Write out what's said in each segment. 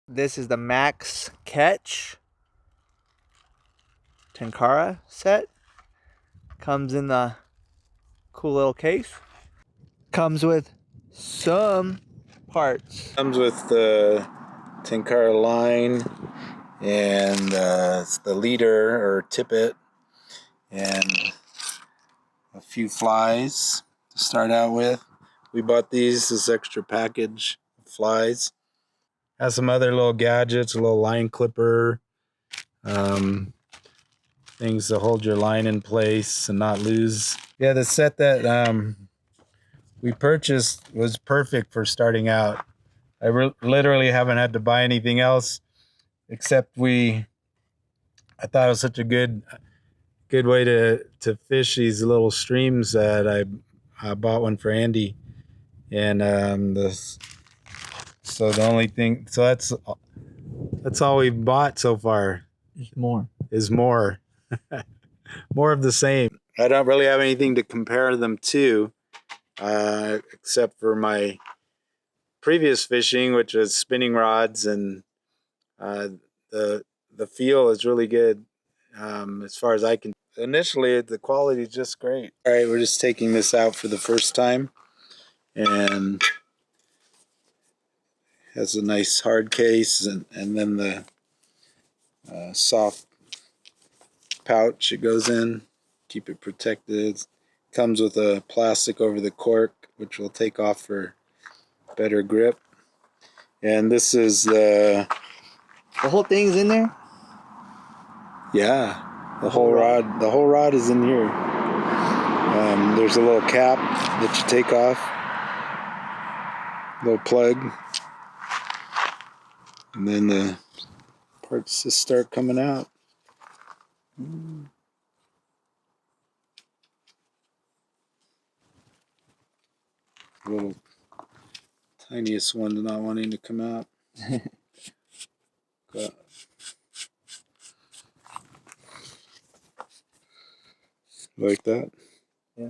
This is the Maxcatch Tenkara set. Comes in the cool little case. Comes with some parts. Comes with the Tenkara line and it's the leader or tippet and a few flies to start out with. We bought this extra package of flies. Has some other little gadgets, a little line clipper, things to hold your line in place and not lose. Yeah, the set that we purchased was perfect for starting out. I literally haven't had to buy anything else except I thought it was such a good way to fish these little streams that I bought one for Andy, and so the only thing, so that's all we bought so far. Is more more of the same. I don't really have anything to compare them to, except for my previous fishing, which was spinning rods, and the feel is really good. As far as I can, initially the quality is just great. All right, we're just taking this out for the first time, and has a nice hard case, and then the soft pouch it goes in, keep it protected. Comes with a plastic over the cork, which will take off for better grip. And this is the whole thing's in there? Yeah, the whole rod. The whole rod is in here. There's a little cap that you take off, little plug, and then the parts just start coming out. Little tiniest one not wanting to come out. Like that? Yeah.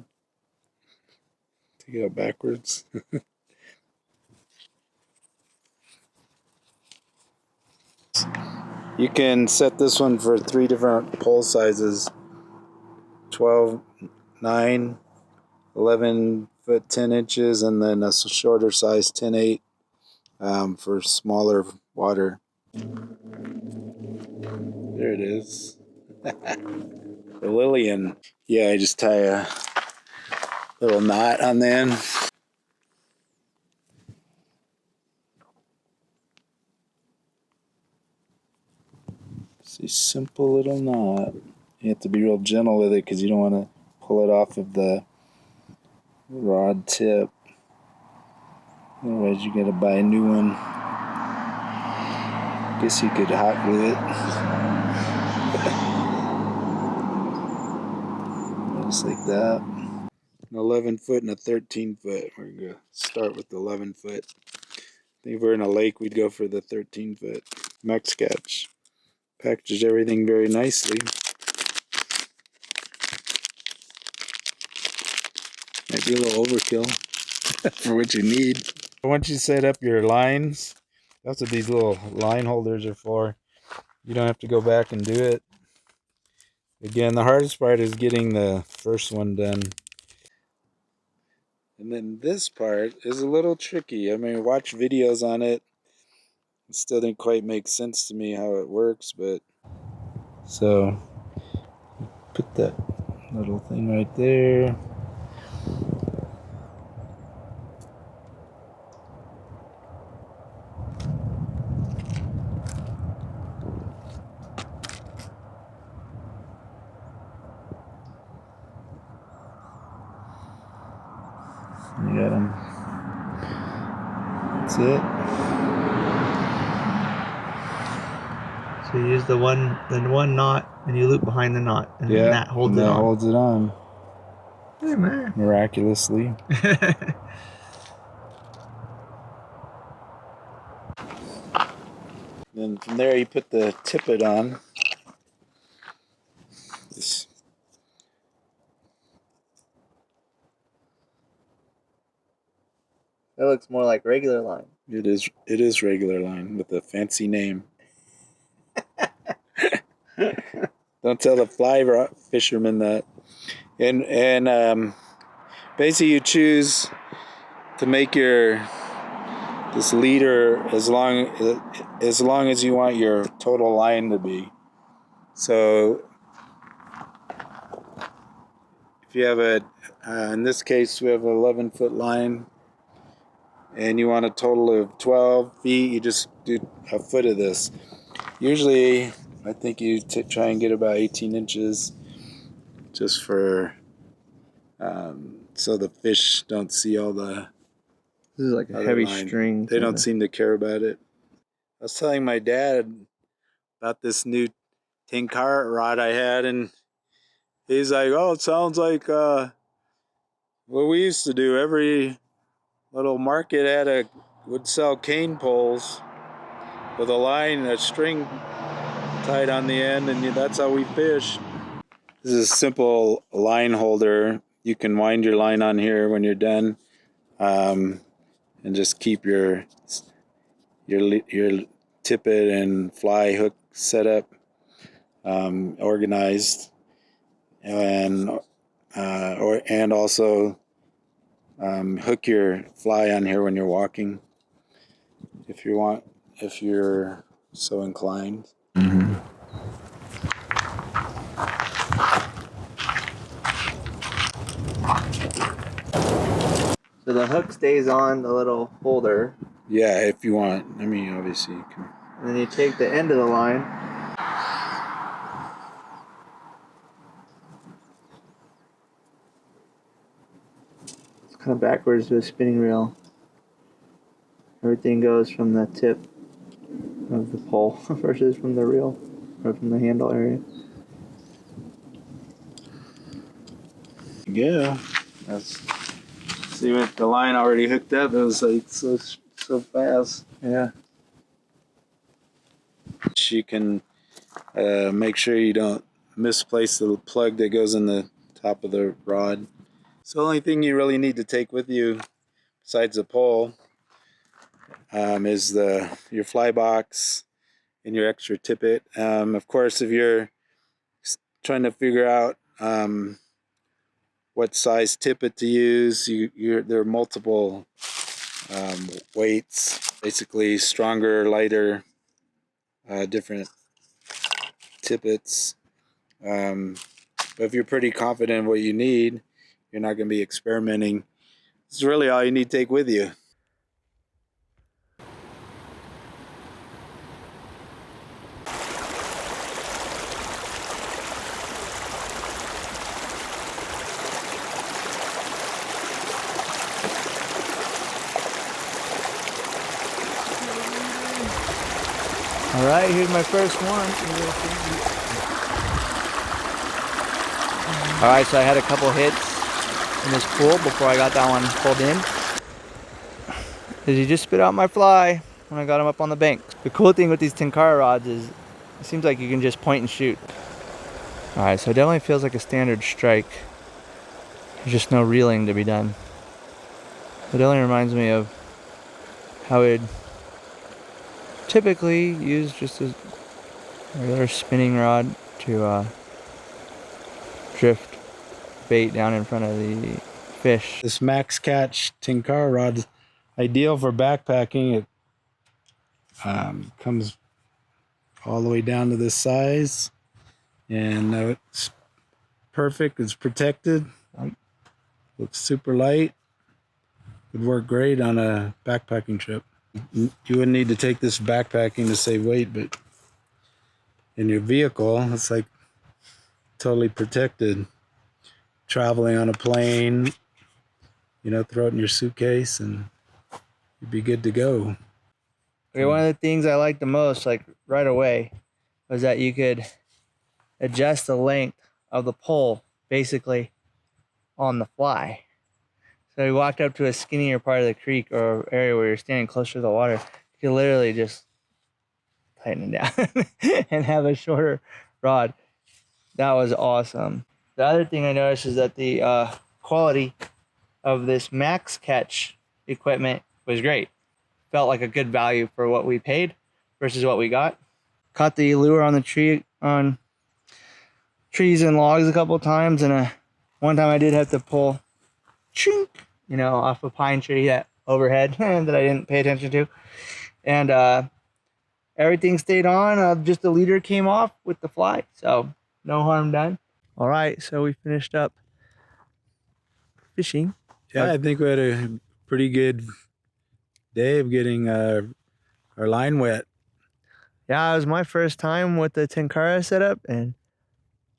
Take it out backwards. You can set this one for 3 different pole sizes: 12, 9, 11 foot 10 inches, and then a shorter size 10/8 for smaller water. There it is. The Lillian. Yeah, I just tie a little knot on the end. It's a simple little knot. You have to be real gentle with it because you don't want to pull it off of the rod tip. Otherwise you gotta buy a new one. Guess you could hot glue it. Just like that. An 11 foot and a 13 foot. We're gonna start with the 11 foot. I think if we're in a lake, we'd go for the 13 foot. Maxcatch packages everything very nicely. Might be a little overkill for what you need. Once you set up your lines, that's what these little line holders are for. You don't have to go back and do it. Again, the hardest part is getting the first one done. And then this part is a little tricky. I mean, watch videos on it. It still didn't quite make sense to me how it works, but so put that little thing right there. You got them. That's it. So you use the one knot and you loop behind the knot, and then that holds it on. Holds it on. Hey man. Miraculously. Then from there you put the tippet on. That looks more like regular line. It is regular line with a fancy name. Don't tell the fly fisherman that. And basically you choose to make this leader as long as you want your total line to be. So if you have in this case we have an 11-foot line and you want a total of 12 feet, you just do a foot of this. Usually I think you try and get about 18 inches just for so the fish don't see all the. This is like a heavy string. They don't seem to care about it. I was telling my dad about this new Tenkara rod I had, and he's like, "Oh, it sounds like what we used to do. Every little market would sell cane poles with a string tied on the end, and that's how we fish." This is a simple line holder. You can wind your line on here when you're done, and just keep your tippet and fly hook set up, organized, and also hook your fly on here when you're walking, if you're so inclined. Mm-hmm. So the hook stays on the little holder. Yeah, if you want. I mean, obviously you can. And then you take the end of the line. It's kind of backwards to a spinning reel. Everything goes from the tip of the pole versus from the reel or from the handle area. Yeah. See, with the line already hooked up, it was like so fast. Yeah. You can make sure you don't misplace the plug that goes in the top of the rod. So the only thing you really need to take with you, besides the pole, is your fly box and your extra tippet. Of course, if you're trying to figure out what size tippet to use, there are multiple weights, basically stronger, lighter, different tippets. But if you're pretty confident in what you need, you're not going to be experimenting. It's really all you need to take with you. All right, here's my first one. All right, so I had a couple hits in this pool before I got that one pulled in. He just spit out my fly when I got him up on the bank. The cool thing with these Tenkara rods is it seems like you can just point and shoot. All right, so it definitely feels like a standard strike. There's just no reeling to be done. It only reminds me of how it typically use just a regular spinning rod to drift bait down in front of the fish. This Maxcatch Tenkara rod is ideal for backpacking. It comes all the way down to this size, and it's perfect. It's protected. Looks super light. Would work great on a backpacking trip. You wouldn't need to take this backpacking to save weight, but in your vehicle, it's like totally protected. Traveling on a plane, throw it in your suitcase and you'd be good to go. Okay, one of the things I liked the most, like right away, was that you could adjust the length of the pole basically on the fly. So you walked up to a skinnier part of the creek or area where you're standing closer to the water, you could literally just tighten it down and have a shorter rod. That was awesome. The other thing I noticed is that the quality of this Maxcatch equipment was great. Felt like a good value for what we paid versus what we got. Caught the lure on the tree, on trees and logs a couple times, and one time I did have to pull, chink, off a pine tree that overhead that I didn't pay attention to, and everything stayed on. Just the leader came off with the fly, so no harm done. All right, so we finished up fishing. Yeah, I think we had a pretty good day of getting our line wet. Yeah, it was my first time with the Tenkara setup, and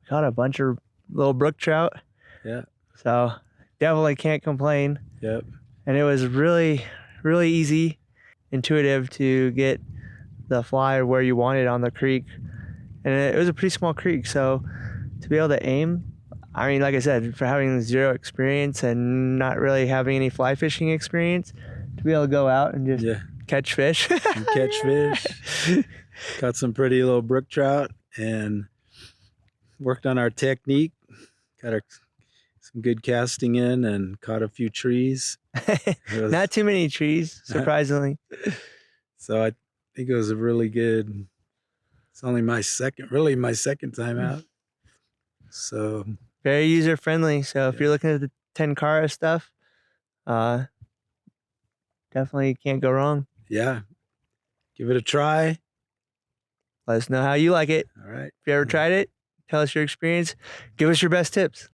caught a bunch of little brook trout. Yeah. So definitely can't complain. Yep. And it was really, really easy, intuitive to get the fly where you want it on the creek. And it was a pretty small creek, so to be able to aim, I mean, like I said, for having zero experience and not really having any fly fishing experience, to be able to go out and just catch fish. And catch fish. Caught some pretty little brook trout and worked on our technique. Got some good casting in and caught a few trees. Not too many trees, surprisingly. So I think it was a really good, it's only my second time out. So very user friendly. So if you're looking at the Tenkara stuff, definitely can't go wrong. Yeah. Give it a try. Let us know how you like it. All right. If you ever tried it, tell us your experience. Give us your best tips.